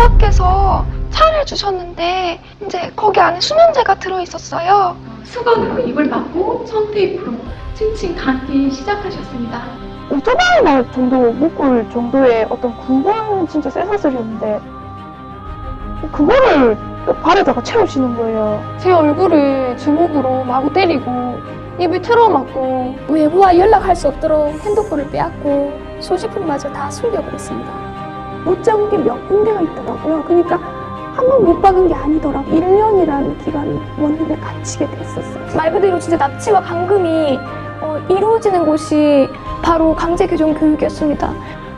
부모님께서 차를 주셨는데 이제 거기 안에 수면제가 들어있었어요. 수건으로 입을 막고 청테이프로 칭칭 감기 시작하셨습니다. 오토바이 날 정도 묶을 정도의 어떤 굵은 진짜 쇠사슬이었는데 그거를 발에다가 채우시는 거예요. 제 얼굴을 주먹으로 마구 때리고 입을 틀어막고 외부와 연락할 수 없도록 핸드폰을 빼앗고 소지품마저 다 숨겨버렸습니다. 못 잡은 게 몇 군데가 있더라고요. 그러니까 한 번 못 박은 게 아니더라고요. 1년이라는 기간을 원룸에 갇히게 됐었어요. 말 그대로 진짜 납치와 감금이 이루어지는 곳이 바로 강제교정 교육이었습니다.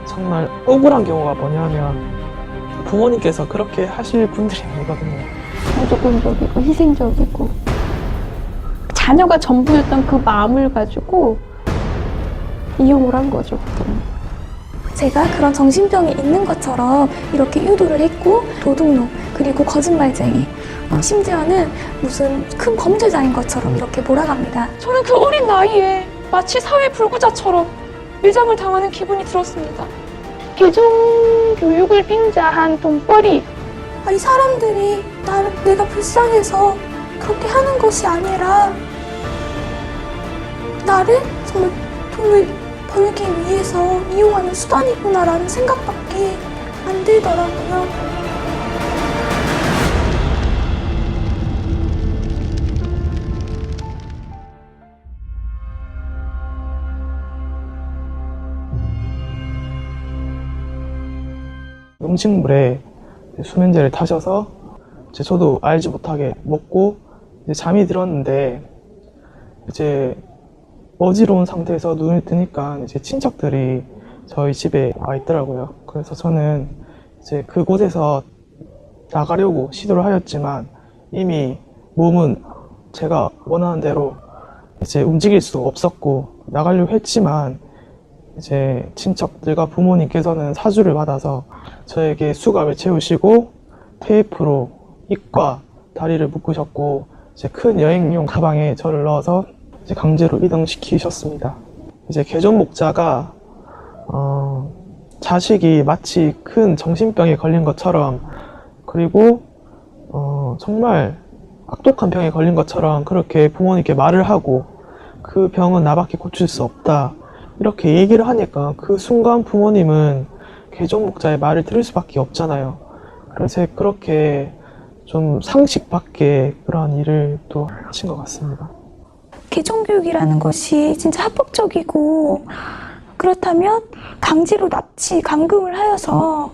정말 억울한 경우가 뭐냐면 부모님께서 그렇게 하실 분들이 아니거든요. 무조건적이고 희생적이고 자녀가 전부였던 그 마음을 가지고 이용을 한 거죠. 제가 그런 정신병이 있는 것처럼 이렇게 유도를 했고 도둑놈 그리고 거짓말쟁이 심지어는 무슨 큰 범죄자인 것처럼 이렇게 몰아갑니다. 저는 그 어린 나이에 마치 사회 불구자처럼 밀장을 당하는 기분이 들었습니다. 개정 교육을 빙자한 돈벌이. 아니 사람들이 내가 불쌍해서 그렇게 하는 것이 아니라 나를 정말 돈을 벌기 위해서 이용하는 수단이구나라는 생각밖에 안 들더라고요. 음식물에 수면제를 타셔서 저도 알지 못하게 먹고 잠이 들었는데 이제 어지러운 상태에서 눈을 뜨니까 이제 친척들이 저희 집에 와 있더라고요. 그래서 저는 이제 그곳에서 나가려고 시도를 하였지만 이미 몸은 제가 원하는 대로 이제 움직일 수 없었고 나가려고 했지만 이제 친척들과 부모님께서는 사주를 받아서 저에게 수갑을 채우시고 테이프로 입과 다리를 묶으셨고 이제 큰 여행용 가방에 저를 넣어서 이제 강제로 이동시키셨습니다. 이제 개존 목자가 자식이 마치 큰 정신병에 걸린 것처럼 그리고 정말 악독한 병에 걸린 것처럼 그렇게 부모님께 말을 하고 그 병은 나밖에 고칠 수 없다 이렇게 얘기를 하니까 그 순간 부모님은 개존 목자의 말을 들을 수밖에 없잖아요. 그래서 그렇게 좀 상식 밖의 그러한 일을 또 하신 것 같습니다. 개정교육이라는 것이 진짜 합법적이고 그렇다면 강제로 납치, 감금을 하여서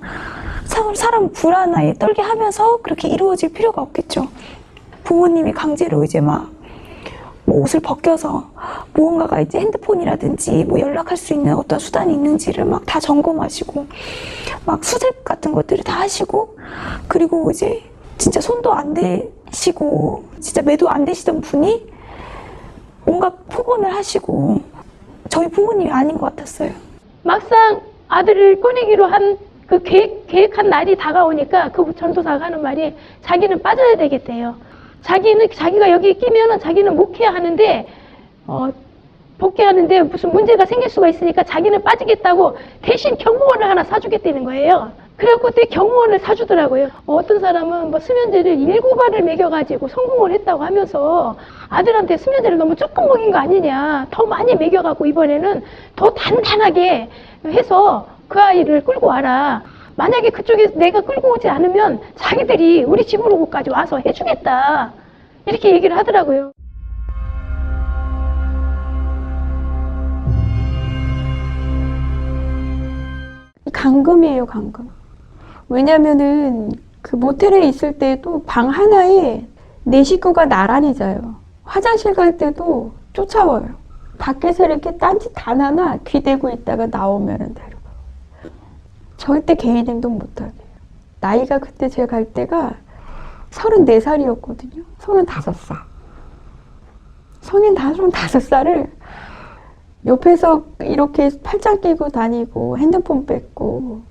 사람 불안하게 떨게 하면서 그렇게 이루어질 필요가 없겠죠. 부모님이 강제로 이제 뭐 옷을 벗겨서 무언가가 이제 핸드폰이라든지 뭐 연락할 수 있는 어떤 수단이 있는지를 막 다 점검하시고 막 수색 같은 것들을 다 하시고 그리고 이제 진짜 손도 안 대시고 진짜 매도 안 되시던 분이 온갖 폭언을 하시고 저희 부모님이 아닌 것 같았어요. 막상 아들을 꺼내기로 한 그 계획한 날이 다가오니까 그 전도사가 하는 말이 자기는 빠져야 되겠대요. 자기가 여기 끼면은 자기는 목회야 하는데 복귀하는데 무슨 문제가 생길 수가 있으니까 자기는 빠지겠다고 대신 경무원을 하나 사주겠다는 거예요. 그래갖고 그때 경무원을 사주더라고요. 어떤 사람은 뭐 수면제를 7알을 먹여가지고 성공을 했다고 하면서 아들한테 수면제를 너무 조금 먹인 거 아니냐. 더 많이 먹여갖고 이번에는 더 단단하게 해서 그 아이를 끌고 와라. 만약에 그쪽에 내가 끌고 오지 않으면 자기들이 우리 집으로까지 와서 해주겠다. 이렇게 얘기를 하더라고요. 감금이에요, 감금. 왜냐면은 그 모텔에 있을 때도 방 하나에 4식구가 나란히 자요. 화장실 갈 때도 쫓아와요. 밖에서 이렇게 딴짓 하나 귀대고 있다가 나오면은 데려가요. 절대 개인 행동 못하게. 나이가 그때 제가 갈 때가 34살이었거든요. 35살. 성인 35살을 옆에서 이렇게 팔짱 끼고 다니고 핸드폰 뺏고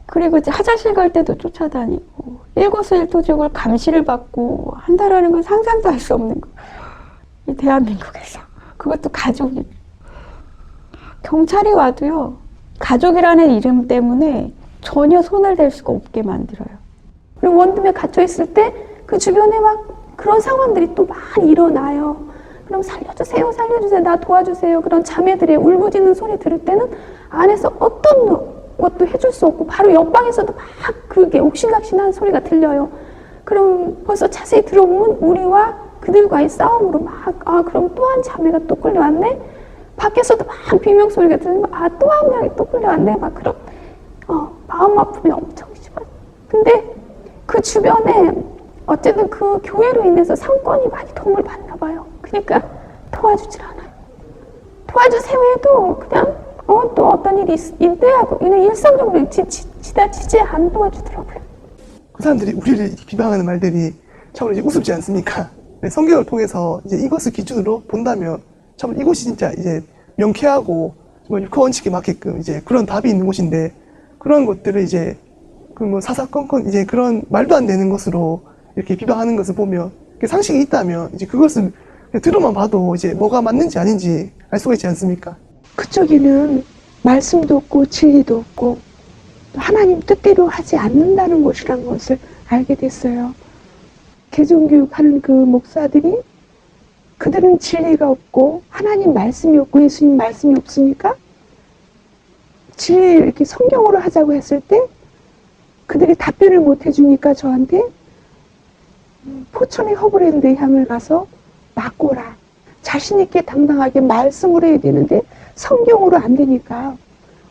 그리고 이제 화장실 갈 때도 쫓아다니고 일거수일투족을 감시를 받고 한다라는 건 상상도 할 수 없는 거. 이 대한민국에서. 그것도 가족이. 경찰이 와도요. 가족이라는 이름 때문에 전혀 손을 댈 수가 없게 만들어요. 그리고 원룸에 갇혀 있을 때 그 주변에 막 그런 상황들이 또 많이 일어나요. 그럼 살려주세요, 살려주세요, 나 도와주세요. 그런 자매들의 울부짖는 소리 들을 때는 안에서 어떤 것도 해줄 수 없고 바로 옆방에서도 막 그게 옥신각신한 소리가 들려요. 그럼 벌써 자세히 들어보면 우리와 그들과의 싸움으로 막 그럼 또 한 자매가 또 끌려왔네. 밖에서도 막 비명 소리가 들리면 또 한 명이 또 끌려왔네. 막 그런 마음 아픔이 엄청 심해요. 근데 그 주변에 어쨌든 그 교회로 인해서 상권이 많이 도움을 받나 봐요. 그러니까 도와주질 않아요. 도와주세요 해도 그냥 또 어떤 일이 있대하고 그냥 일상적으로 지나치지 안 도와주더라고요. 그 사람들이 우리를 비방하는 말들이 참으로 이제 우습지 않습니까? 성경을 통해서 이제 이것을 기준으로 본다면 참 이곳이 진짜 이제 명쾌하고 정말 그 원칙에 맞게끔 이제 그런 답이 있는 곳인데 그런 것들을 이제 그 뭐 사사건건 이제 그런 말도 안 되는 것으로 이렇게 비방하는 것을 보면 상식이 있다면 이제 그것을 들어만 봐도 이제 뭐가 맞는지 아닌지 알 수가 있지 않습니까? 그쪽에는 말씀도 없고 진리도 없고 하나님 뜻대로 하지 않는다는 것이란 것을 알게 됐어요. 개종교육하는 그 목사들이 그들은 진리가 없고 하나님 말씀이 없고 예수님 말씀이 없으니까 진리를 이렇게 성경으로 하자고 했을 때 그들이 답변을 못 해주니까 저한테 포천의 허브랜드에 향을 가서 맡고라. 자신 있게 당당하게 말씀으로 해야 되는데 성경으로 안 되니까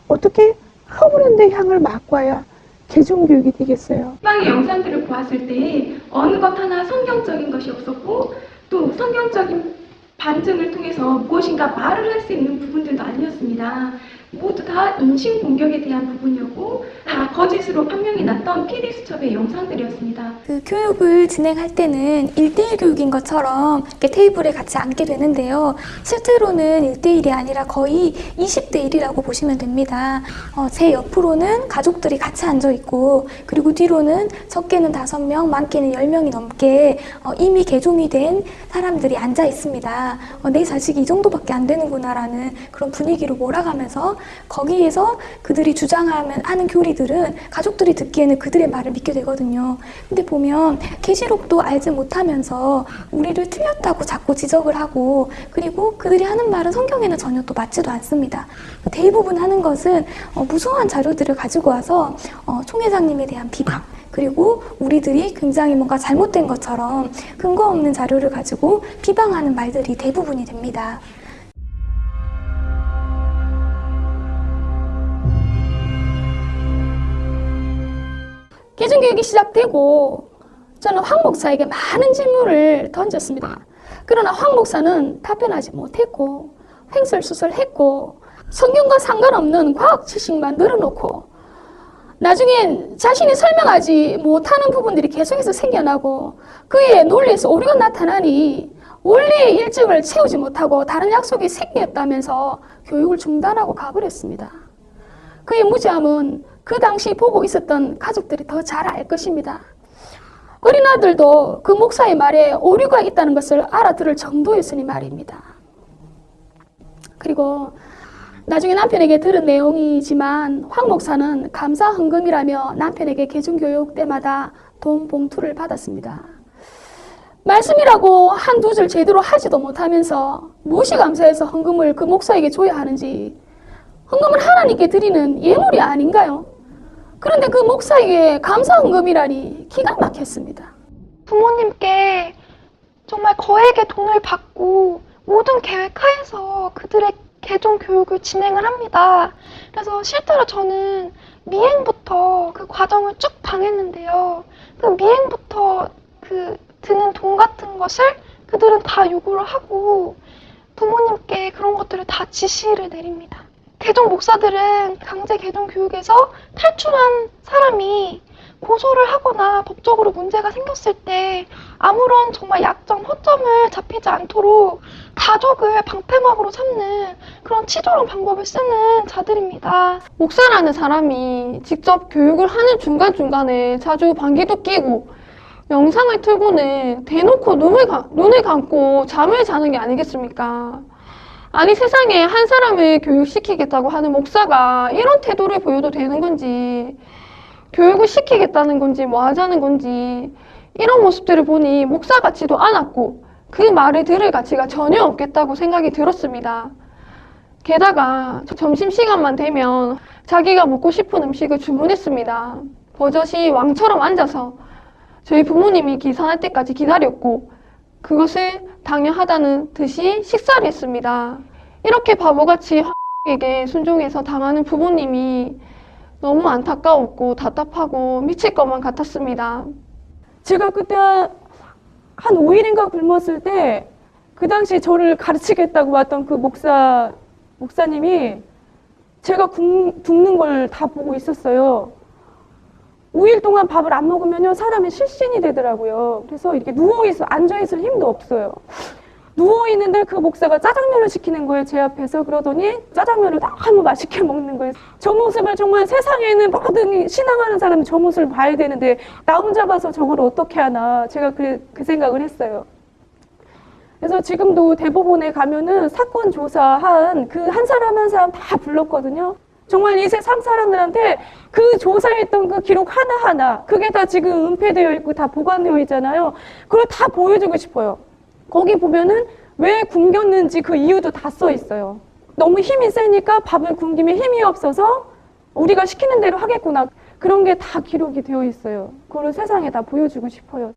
어떻게 허브랜드 향을 맡고야 개종교육이 되겠어요. 빵의 영상들을 보았을 때 어느 것 하나 성경적인 것이 없었고 또 성경적인 반증을 통해서 무엇인가 말을 할 수 있는 부분들도 아니었습니다. 모두 다 인신공격에 대한 부분이었고 다 거짓으로 판명이 났던 PD수첩의 영상들이었습니다. 그 교육을 진행할 때는 1대1 교육인 것처럼 이렇게 테이블에 같이 앉게 되는데요. 실제로는 1대1이 아니라 거의 20대 1이라고 보시면 됩니다. 제 옆으로는 가족들이 같이 앉아 있고 그리고 뒤로는 적게는 5명, 많게는 10명이 넘게 이미 개종이 된 사람들이 앉아 있습니다. 내 자식이 이 정도밖에 안 되는구나라는 그런 분위기로 몰아가면서 거기에서 그들이 주장하는 교리들은 가족들이 듣기에는 그들의 말을 믿게 되거든요. 근데 보면 계시록도 알지 못하면서 우리를 틀렸다고 자꾸 지적을 하고 그리고 그들이 하는 말은 성경에는 전혀 또 맞지도 않습니다. 대부분 하는 것은 무수한 자료들을 가지고 와서 총회장님에 대한 비방 그리고 우리들이 굉장히 뭔가 잘못된 것처럼 근거 없는 자료를 가지고 비방하는 말들이 대부분이 됩니다. 개종교육이 시작되고 저는 황 목사에게 많은 질문을 던졌습니다. 그러나 황 목사는 답변하지 못했고 횡설수설했고 성경과 상관없는 과학 지식만 늘어놓고 나중엔 자신이 설명하지 못하는 부분들이 계속해서 생겨나고 그의 논리에서 오류가 나타나니 원리의 일정을 채우지 못하고 다른 약속이 생겼다면서 교육을 중단하고 가버렸습니다. 그의 무지함은 그 당시 보고 있었던 가족들이 더 잘 알 것입니다. 어린 아들도 그 목사의 말에 오류가 있다는 것을 알아들을 정도였으니 말입니다. 그리고 나중에 남편에게 들은 내용이지만 황 목사는 감사 헌금이라며 남편에게 개종교육 때마다 돈 봉투를 받았습니다. 말씀이라고 한두 줄 제대로 하지도 못하면서 무엇이 감사해서 헌금을 그 목사에게 줘야 하는지 헌금은 하나님께 드리는 예물이 아닌가요? 그런데 그 목사에게 감사 헌금이라니 기가 막혔습니다. 부모님께 정말 거액의 돈을 받고 모든 계획하에서 그들의 개종 교육을 진행을 합니다. 그래서 실제로 저는 미행부터 그 과정을 쭉 당했는데요. 그 미행부터 그 드는 돈 같은 것을 그들은 다 요구를 하고 부모님께 그런 것들을 다 지시를 내립니다. 개종 목사들은 강제 개종 교육에서 탈출한 사람이 고소를 하거나 법적으로 문제가 생겼을 때 아무런 정말 약점, 허점을 잡히지 않도록 가족을 방패막으로 삼는 그런 치졸한 방법을 쓰는 자들입니다. 목사라는 사람이 직접 교육을 하는 중간중간에 자주 방귀도 끼고 영상을 틀고는 대놓고 눈을 감고 잠을 자는 게 아니겠습니까? 아니 세상에 한 사람을 교육시키겠다고 하는 목사가 이런 태도를 보여도 되는 건지 교육을 시키겠다는 건지 뭐 하자는 건지 이런 모습들을 보니 목사 같지도 않았고 그 말을 들을 가치가 전혀 없겠다고 생각이 들었습니다. 게다가 점심시간만 되면 자기가 먹고 싶은 음식을 주문했습니다. 버젓이 왕처럼 앉아서 저희 부모님이 계산할 때까지 기다렸고 그것을 당연하다는 듯이 식사를 했습니다. 이렇게 바보같이 에게 순종해서 당하는 부모님이 너무 안타까웠고 답답하고 미칠 것만 같았습니다. 제가 그때 한 5일인가 굶었을 때 그 당시 저를 가르치겠다고 왔던 그 목사님이 제가 굶는 걸 다 보고 있었어요. 5일 동안 밥을 안 먹으면요 사람이 실신이 되더라고요. 그래서 이렇게 누워있어 앉아있을 힘도 없어요. 누워있는데 그 목사가 짜장면을 시키는 거예요, 제 앞에서. 그러더니 짜장면을 너무 맛있게 먹는 거예요. 저 모습을 정말 세상에 있는 모든 신앙하는 사람이 저 모습을 봐야 되는데 나 혼자 봐서 저걸 어떻게 하나, 제가 그 생각을 했어요. 그래서 지금도 대법원에 가면은 사건 조사한 그 한 사람 한 사람 다 불렀거든요. 정말 이 세상 사람들한테 그 조사했던 그 기록 하나하나, 그게 다 지금 은폐되어 있고 다 보관되어 있잖아요. 그걸 다 보여주고 싶어요. 거기 보면은 왜 굶겼는지 그 이유도 다 써 있어요. 너무 힘이 세니까 밥을 굶기면 힘이 없어서 우리가 시키는 대로 하겠구나. 그런 게 다 기록이 되어 있어요. 그걸 세상에 다 보여주고 싶어요.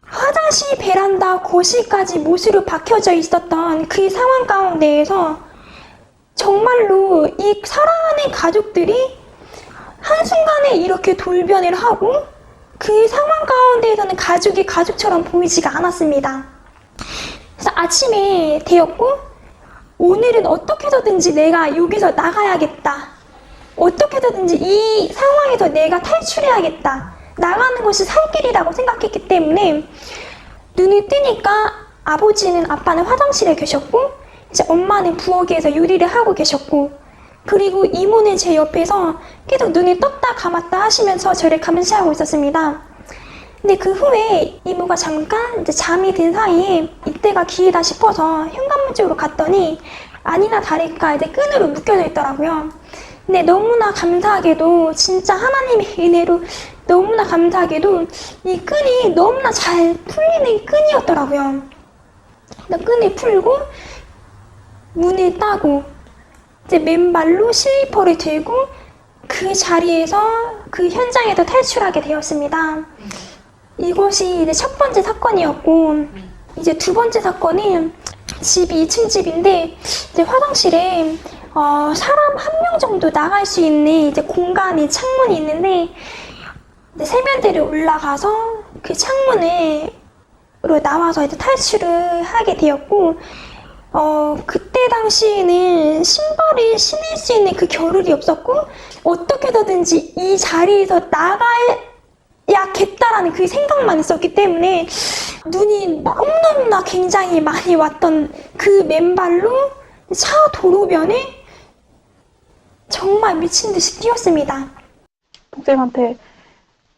화장실, 베란다, 거실까지 못으로 박혀져 있었던 그 상황 가운데에서 정말로 이 사랑하는 가족들이 한순간에 이렇게 돌변을 하고 그 상황 가운데에서는 가족이 가족처럼 보이지가 않았습니다. 그래서 아침에 되었고 오늘은 어떻게 해서든지 내가 여기서 나가야겠다. 어떻게 해서든지 이 상황에서 내가 탈출해야겠다. 나가는 것이 살 길이라고 생각했기 때문에 눈을 뜨니까 아빠는 화장실에 계셨고 이제 엄마는 부엌에서 요리를 하고 계셨고 그리고 이모는 제 옆에서 계속 눈을 떴다 감았다 하시면서 저를 감시하고 있었습니다. 근데 그 후에 이모가 잠깐 이제 잠이 든 사이에 이때가 기회다 싶어서 현관문 쪽으로 갔더니 아니나 다를까 이제 끈으로 묶여져 있더라고요. 근데 너무나 감사하게도 진짜 하나님의 은혜로 너무나 감사하게도 이 끈이 너무나 잘 풀리는 끈이었더라고요. 끈을 풀고 문을 따고 이제 맨발로 슬리퍼를 들고 그 자리에서 그 현장에서 탈출하게 되었습니다. 이것이 이제 첫 번째 사건이었고 이제 두 번째 사건은 집이 2층 집인데 이제 화장실에 사람 한 명 정도 나갈 수 있는 이제 공간이 창문이 있는데 이제 세면대를 올라가서 그 창문으로 나와서 이제 탈출을 하게 되었고 그때 당시에는 신발을 신을 수 있는 그 겨를이 없었고 어떻게든지 이 자리에서 나가야겠다라는 그 생각만 있었기 때문에 눈이 너무너무나 굉장히 많이 왔던 그 맨발로 차 도로변에 정말 미친 듯이 뛰었습니다. 동생한테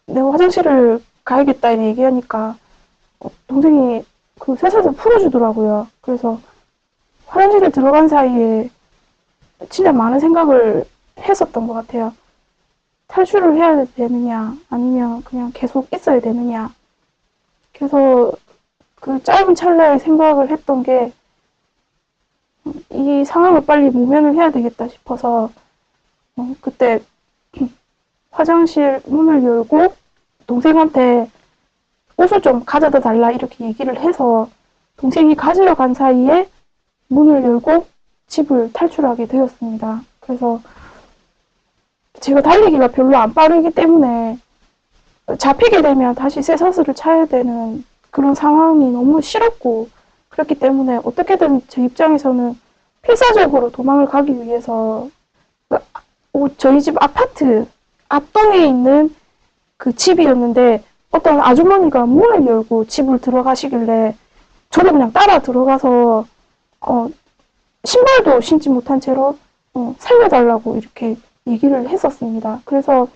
내가 화장실을 가야겠다 이렇게 얘기하니까 동생이 그 쇠사슬 풀어주더라고요. 그래서 화장실에 들어간 사이에 진짜 많은 생각을 했었던 것 같아요. 탈출을 해야 되느냐 아니면 그냥 계속 있어야 되느냐. 그래서 그 짧은 찰나에 생각을 했던 게 이 상황을 빨리 모면을 해야 되겠다 싶어서 그때 화장실 문을 열고 동생한테 옷을 좀 가져다 달라 이렇게 얘기를 해서 동생이 가지러 간 사이에 문을 열고 집을 탈출하게 되었습니다. 그래서 제가 달리기가 별로 안 빠르기 때문에 잡히게 되면 다시 쇠사슬을 차야 되는 그런 상황이 너무 싫었고 그렇기 때문에 어떻게든 제 입장에서는 필사적으로 도망을 가기 위해서 저희 집 아파트 앞동에 있는 그 집이었는데 어떤 아주머니가 문을 열고 집을 들어가시길래 저도 그냥 따라 들어가서 신발도 신지 못한 채로 살려달라고 이렇게 얘기를 했었습니다. 그래서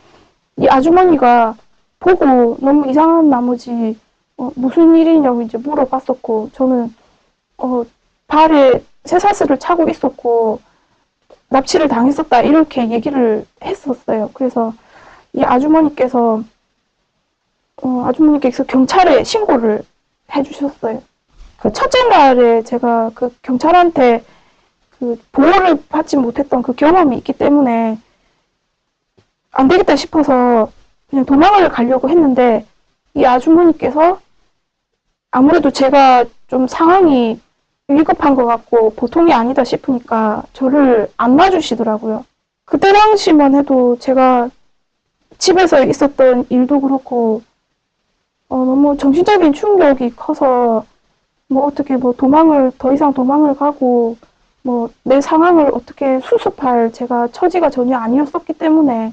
이 아주머니가 보고 너무 이상한 나머지 무슨 일이냐고 이제 물어봤었고 저는 발에 쇠사슬을 차고 있었고 납치를 당했었다 이렇게 얘기를 했었어요. 그래서 이 아주머니께서 경찰에 신고를 해주셨어요. 그 첫째 날에 제가 그 경찰한테 그 보호를 받지 못했던 그 경험이 있기 때문에 안 되겠다 싶어서 그냥 도망을 가려고 했는데 이 아주머니께서 아무래도 제가 좀 상황이 위급한 것 같고 보통이 아니다 싶으니까 저를 안 놔주시더라고요. 그때 당시만 해도 제가 집에서 있었던 일도 그렇고 너무 정신적인 충격이 커서 어떻게 더 이상 도망을 가고 내 상황을 어떻게 수습할 제가 처지가 전혀 아니었었기 때문에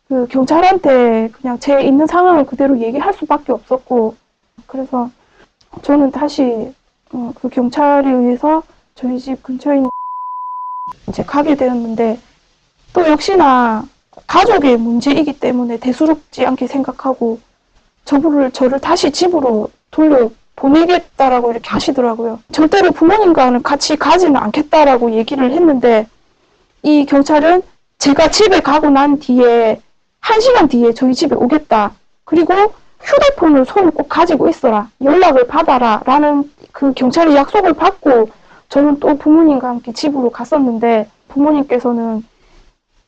그 경찰한테 그냥 제 있는 상황을 그대로 얘기할 수밖에 없었고 그래서 저는 다시 그 경찰에 의해서 저희 집 근처에 있는 이제 가게 되었는데 또 역시나 가족의 문제이기 때문에 대수롭지 않게 생각하고 저를 다시 집으로 돌려 보내겠다라고 이렇게 하시더라고요. 절대로 부모님과는 같이 가지는 않겠다라고 얘기를 했는데 이 경찰은 제가 집에 가고 난 뒤에 1시간 뒤에 저희 집에 오겠다. 그리고 휴대폰을 손에 꼭 가지고 있어라. 연락을 받아라. 라는 그 경찰의 약속을 받고 저는 또 부모님과 함께 집으로 갔었는데 부모님께서는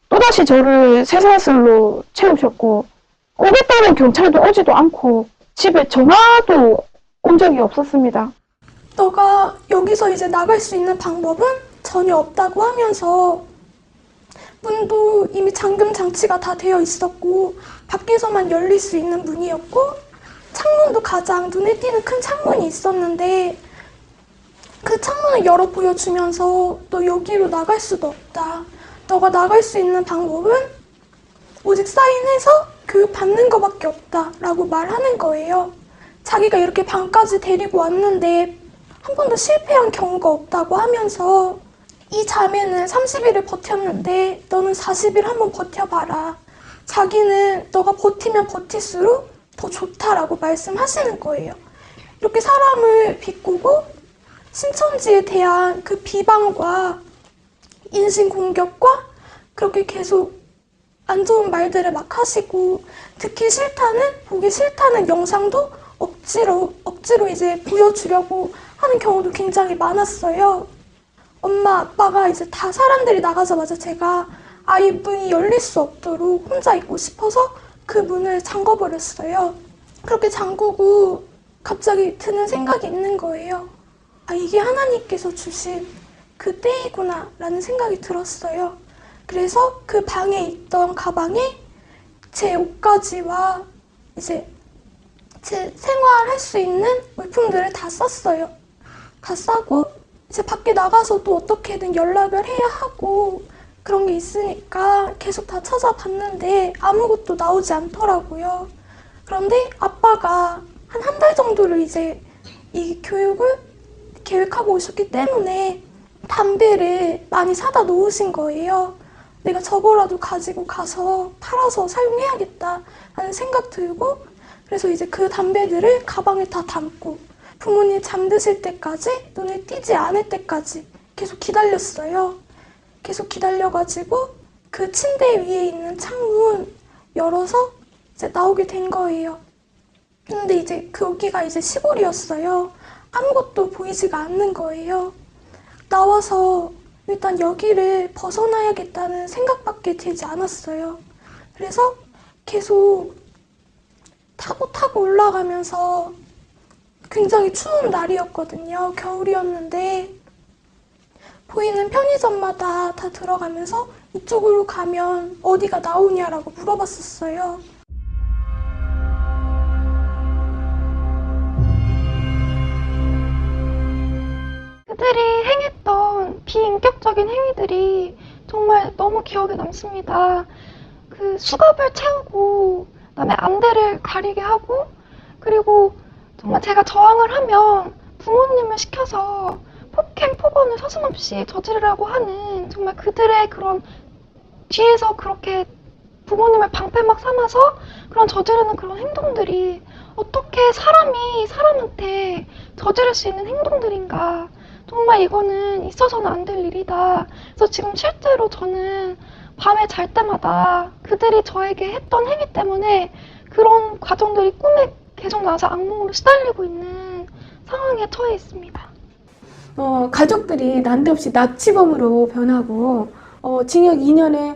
또다시 저를 쇠사슬로 채우셨고 오겠다는 경찰도 오지도 않고 집에 전화도 온 적이 없었습니다. 너가 여기서 이제 나갈 수 있는 방법은 전혀 없다고 하면서 문도 이미 잠금 장치가 다 되어 있었고 밖에서만 열릴 수 있는 문이었고 창문도 가장 눈에 띄는 큰 창문이 있었는데 그 창문을 열어 보여주면서 너 여기로 나갈 수도 없다. 너가 나갈 수 있는 방법은 오직 사인해서 교육받는 것밖에 없다 라고 말하는 거예요. 자기가 이렇게 방까지 데리고 왔는데 한 번도 실패한 경우가 없다고 하면서 이 자매는 30일을 버텼는데 너는 40일 한번 버텨봐라. 자기는 너가 버티면 버틸수록 더 좋다라고 말씀하시는 거예요. 이렇게 사람을 비꼬고 신천지에 대한 그 비방과 인신공격과 그렇게 계속 안 좋은 말들을 막 하시고 듣기 싫다는 보기 싫다는 영상도 억지로 이제 보여주려고 하는 경우도 굉장히 많았어요. 엄마 아빠가 이제 다 사람들이 나가자마자 제가 아예 문이 열릴 수 없도록 혼자 있고 싶어서 그 문을 잠궈버렸어요. 그렇게 잠그고 갑자기 드는 생각이 있는 거예요. 아, 이게 하나님께서 주신 그 때이구나 라는 생각이 들었어요. 그래서 그 방에 있던 가방에 제 옷가지와 이제 제 생활할 수 있는 물품들을 다 썼어요. 다 싸고 이제 밖에 나가서도 어떻게든 연락을 해야 하고 그런 게 있으니까 계속 다 찾아봤는데 아무것도 나오지 않더라고요. 그런데 아빠가 한 달 정도를 이제 이 교육을 계획하고 오셨기 때문에 담배를 많이 사다 놓으신 거예요. 내가 저거라도 가지고 가서 팔아서 사용해야겠다 하는 생각 들고 그래서 이제 그 담배들을 가방에 다 담고 부모님 잠드실 때까지 눈에 띄지 않을 때까지 계속 기다렸어요. 계속 기다려가지고 그 침대 위에 있는 창문 열어서 이제 나오게 된 거예요. 근데 이제 거기가 이제 시골이었어요. 아무것도 보이지가 않는 거예요. 나와서 일단 여기를 벗어나야겠다는 생각밖에 들지 않았어요. 그래서 계속 타고 올라가면서 굉장히 추운 날이었거든요. 겨울이었는데 보이는 편의점마다 다 들어가면서 이쪽으로 가면 어디가 나오냐라고 물어봤었어요. 그들이 행했던 비인격적인 행위들이 정말 너무 기억에 남습니다. 그 수갑을 채우고 그다음에 안대를 가리게 하고 그리고 정말 제가 저항을 하면 부모님을 시켜서 폭행, 폭언을 서슴없이 저지르라고 하는 정말 그들의 그런 뒤에서 그렇게 부모님을 방패막 삼아서 그런 저지르는 그런 행동들이 어떻게 사람이 사람한테 저지를 수 있는 행동들인가 정말 이거는 있어서는 안 될 일이다. 그래서 지금 실제로 저는 밤에 잘 때마다 그들이 저에게 했던 행위 때문에 그런 과정들이 꿈에 계속 나서 악몽으로 시달리고 있는 상황에 처해 있습니다. 가족들이 난데없이 납치범으로 변하고 징역 2년에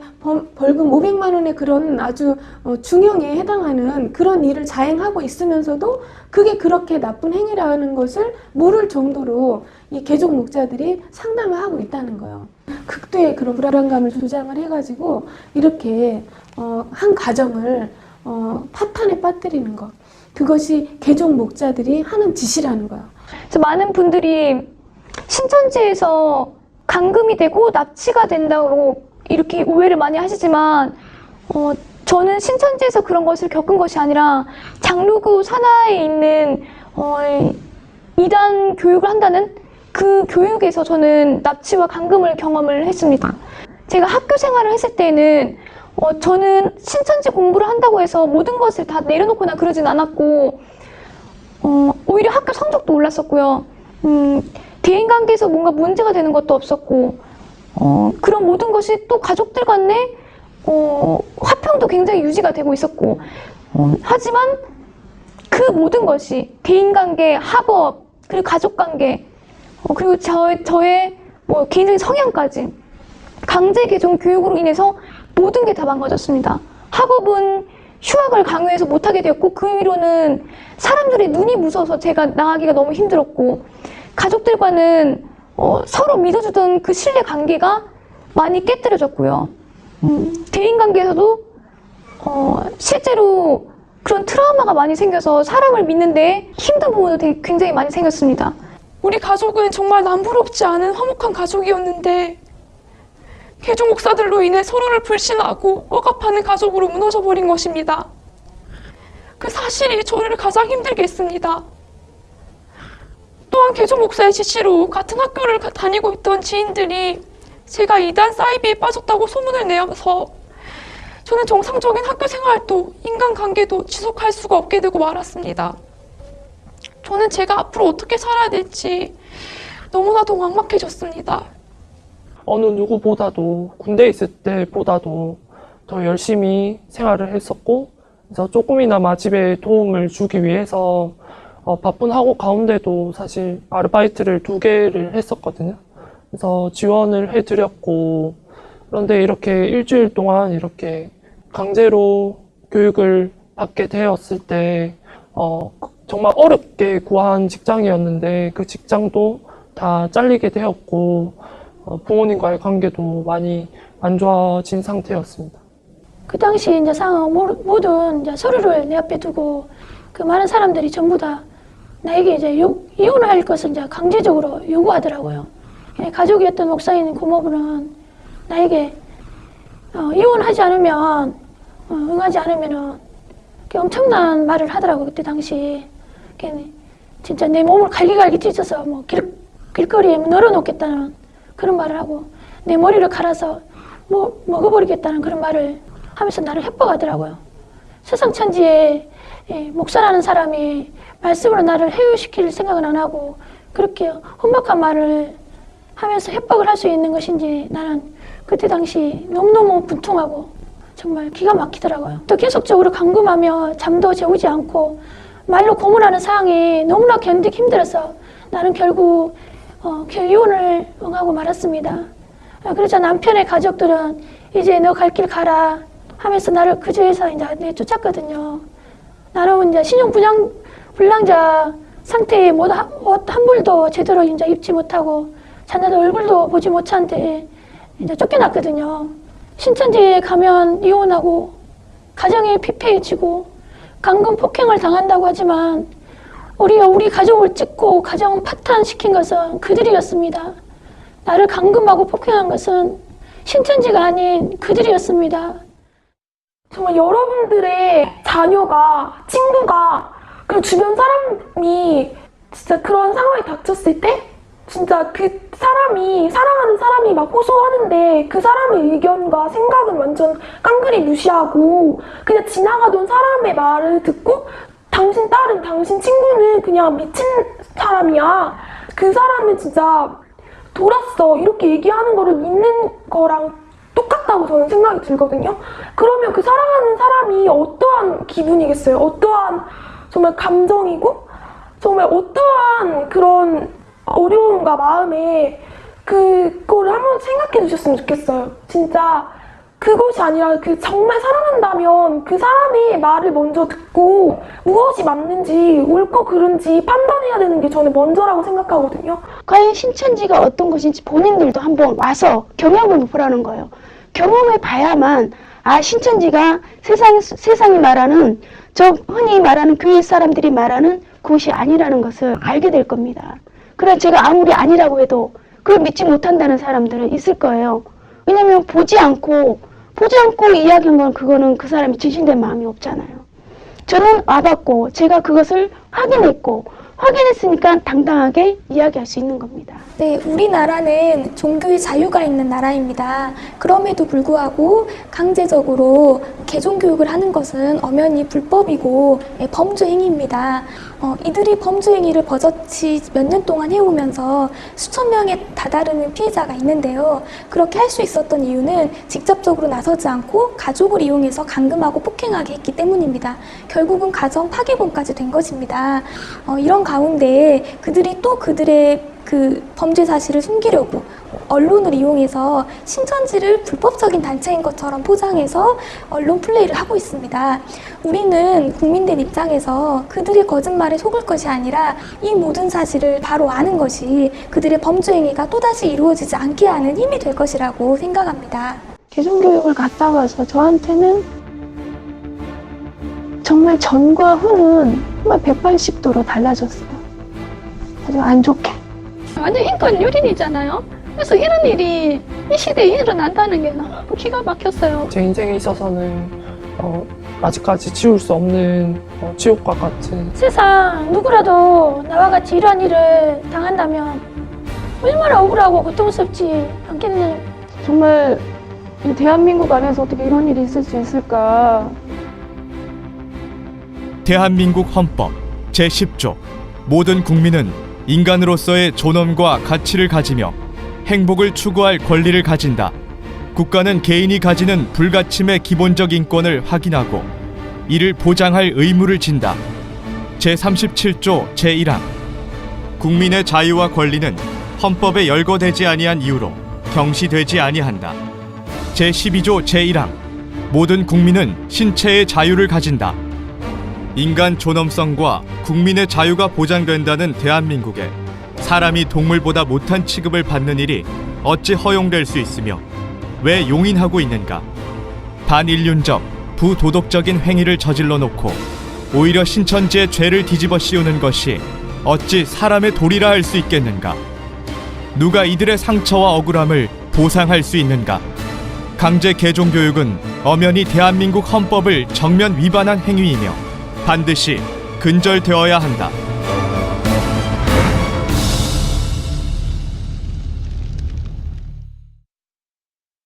벌금 500만 원의 그런 아주 중형에 해당하는 그런 일을 자행하고 있으면서도 그게 그렇게 나쁜 행위라는 것을 모를 정도로 이 개종 목자들이 상담을 하고 있다는 거예요. 극도의 그런 불안감을 조장을 해가지고 이렇게 한 가정을 파탄에 빠뜨리는 것, 그것이 개종 목자들이 하는 짓이라는 거예요. 그래서 많은 분들이 신천지에서 감금이 되고 납치가 된다고 이렇게 오해를 많이 하시지만 저는 신천지에서 그런 것을 겪은 것이 아니라 장로교 산하에 있는 이단 교육을 한다는 그 교육에서 저는 납치와 감금을 경험을 했습니다. 제가 학교 생활을 했을 때는 저는 신천지 공부를 한다고 해서 모든 것을 다 내려놓거나 그러진 않았고 오히려 학교 성적도 올랐었고요. 대인관계에서 뭔가 문제가 되는 것도 없었고 그런 모든 것이 또 가족들 간에 화평도 굉장히 유지가 되고 있었고 하지만 그 모든 것이 대인관계, 학업, 그리고 가족관계 그리고 저의 뭐 개인적인 성향까지 강제 개종 교육으로 인해서 모든 게 다 망가졌습니다. 학업은 휴학을 강요해서 못하게 되었고 그 위로는 사람들의 눈이 무서워서 제가 나가기가 너무 힘들었고 가족들과는 서로 믿어주던 그 신뢰 관계가 많이 깨뜨려졌고요. 대인관계에서도 실제로 그런 트라우마가 많이 생겨서 사람을 믿는데 힘든 부분도 굉장히 많이 생겼습니다. 우리 가족은 정말 남부럽지 않은 화목한 가족이었는데 개종 목사들로 인해 서로를 불신하고 억압하는 가족으로 무너져버린 것입니다. 그 사실이 저를 가장 힘들게 했습니다. 또한 개종 목사의 지시로 같은 학교를 다니고 있던 지인들이 제가 이단 사이비에 빠졌다고 소문을 내어서 저는 정상적인 학교 생활도 인간관계도 지속할 수가 없게 되고 말았습니다. 저는 제가 앞으로 어떻게 살아야 될지 너무나도 막막해졌습니다. 어느 누구보다도 군대에 있을 때보다도 더 열심히 생활을 했었고 그래서 조금이나마 집에 도움을 주기 위해서 바쁜 학업 가운데도 사실 아르바이트를 2개를 했었거든요. 그래서 지원을 해드렸고 그런데 이렇게 일주일 동안 이렇게 강제로 교육을 받게 되었을 때 정말 어렵게 구한 직장이었는데 그 직장도 다 잘리게 되었고 부모님과의 관계도 많이 안 좋아진 상태였습니다. 그 당시 이제 상황 모든 이제 서류를 내 앞에 두고 그 많은 사람들이 전부 다 나에게 이제 이혼할 것을 이제 강제적으로 요구하더라고요. 가족이었던 목사인 고모부는 나에게 이혼하지 않으면 응하지 않으면은 엄청난 말을 하더라고. 그때 당시 진짜 내 몸을 갈기갈기 찢어서 뭐 길거리에 널어놓겠다는 그런 말을 하고 내 머리를 갈아서 뭐 먹어버리겠다는 그런 말을 하면서 나를 협박하더라고요. 세상 천지에 목사라는 사람이 말씀으로 나를 해유시킬 생각은 안 하고 그렇게 험악한 말을 하면서 협박을 할 수 있는 것인지 나는 그때 당시 너무너무 분통하고 정말 기가 막히더라고요. 또 계속적으로 감금하며 잠도 재우지 않고 말로 고문하는 상황이 너무나 견디기 힘들어서 나는 결국 이혼을 응하고 말았습니다. 그래서 남편의 가족들은 이제 너 갈 길 가라 하면서 나를 그 집에서 이제 내쫓았거든요. 나는 이제 신용불량자 상태에 옷 한 벌도 제대로 이제 입지 못하고 자녀들 얼굴도 보지 못한 데 이제 쫓겨났거든요. 신천지에 가면 이혼하고 가정이 피폐해지고 감금 폭행을 당한다고 하지만 우리 가족을 찍고 가정 파탄시킨 것은 그들이었습니다. 나를 감금하고 폭행한 것은 신천지가 아닌 그들이었습니다. 정말 여러분들의 자녀가, 친구가, 그리고 주변 사람이 진짜 그런 상황이 닥쳤을 때 진짜 그 사람이, 사랑하는 사람이 막 호소하는데 그 사람의 의견과 생각은 완전 깡그리 무시하고 그냥 지나가던 사람의 말을 듣고 당신 딸은, 당신 친구는 그냥 미친 사람이야. 그 사람은 진짜 돌았어 이렇게 얘기하는 거를 믿는 거랑 똑같다고 저는 생각이 들거든요. 그러면 그 사랑하는 사람이 어떠한 기분이겠어요? 어떠한 정말 감정이고 정말 어떠한 그런 어려움과 마음에 그거를 한번 생각해 주셨으면 좋겠어요. 진짜 그것이 아니라 그 정말 사랑한다면 그 사람의 말을 먼저 듣고 무엇이 맞는지 옳고 그른지 판단해야 되는 게 저는 먼저라고 생각하거든요. 과연 신천지가 어떤 것인지 본인들도 한번 와서 경험을 보라는 거예요. 경험해 봐야만 신천지가 세상이 말하는 저 흔히 말하는 교회 사람들이 말하는 그것이 아니라는 것을 알게 될 겁니다. 그래 제가 아무리 아니라고 해도 그걸 믿지 못한다는 사람들은 있을 거예요. 왜냐면 보지 않고 이야기한 건 그거는 그 사람이 진실된 마음이 없잖아요. 저는 와봤고 제가 그것을 확인했으니까 당당하게 이야기할 수 있는 겁니다. 네, 우리나라는 종교의 자유가 있는 나라입니다. 그럼에도 불구하고 강제적으로 개종교육을 하는 것은 엄연히 불법이고 범죄 행위입니다. 이들이 범죄 행위를 버젓이 몇 년 동안 해오면서 수천 명에 다다르는 피해자가 있는데요. 그렇게 할 수 있었던 이유는 직접적으로 나서지 않고 가족을 이용해서 감금하고 폭행하게 했기 때문입니다. 결국은 가정 파괴범까지 된 것입니다. 이런 가운데 그들이 또 그들의 그 범죄 사실을 숨기려고 언론을 이용해서 신천지를 불법적인 단체인 것처럼 포장해서 언론 플레이를 하고 있습니다. 우리는 국민들 입장에서 그들의 거짓말에 속을 것이 아니라 이 모든 사실을 바로 아는 것이 그들의 범죄 행위가 또다시 이루어지지 않게 하는 힘이 될 것이라고 생각합니다. 개종교육을 갔다 와서 저한테는 정말 전과 후는 정말 180도로 달라졌어요. 아주 안 좋게. 완전 인권 유린이잖아요. 그래서 이런 일이 이 시대에 일어난다는 게 너무 기가 막혔어요. 제 인생에 있어서는 아직까지 지울 수 없는 지옥과 같은 세상 누구라도 나와 같이 이러한 일을 당한다면 얼마나 억울하고 고통스럽지 않겠나요? 정말 이 대한민국 안에서 어떻게 이런 일이 있을 수 있을까. 대한민국 헌법 제10조 모든 국민은 인간으로서의 존엄과 가치를 가지며 행복을 추구할 권리를 가진다. 국가는 개인이 가지는 불가침의 기본적 인권을 확인하고 이를 보장할 의무를 진다. 제37조 제1항 국민의 자유와 권리는 헌법에 열거되지 아니한 이유로 경시되지 아니한다. 제12조 제1항 모든 국민은 신체의 자유를 가진다. 인간 존엄성과 국민의 자유가 보장된다는 대한민국에 사람이 동물보다 못한 취급을 받는 일이 어찌 허용될 수 있으며 왜 용인하고 있는가? 반인륜적, 부도덕적인 행위를 저질러 놓고 오히려 신천지의 죄를 뒤집어 씌우는 것이 어찌 사람의 도리라 할 수 있겠는가? 누가 이들의 상처와 억울함을 보상할 수 있는가? 강제 개종교육은 엄연히 대한민국 헌법을 정면 위반한 행위이며 반드시 근절되어야 한다.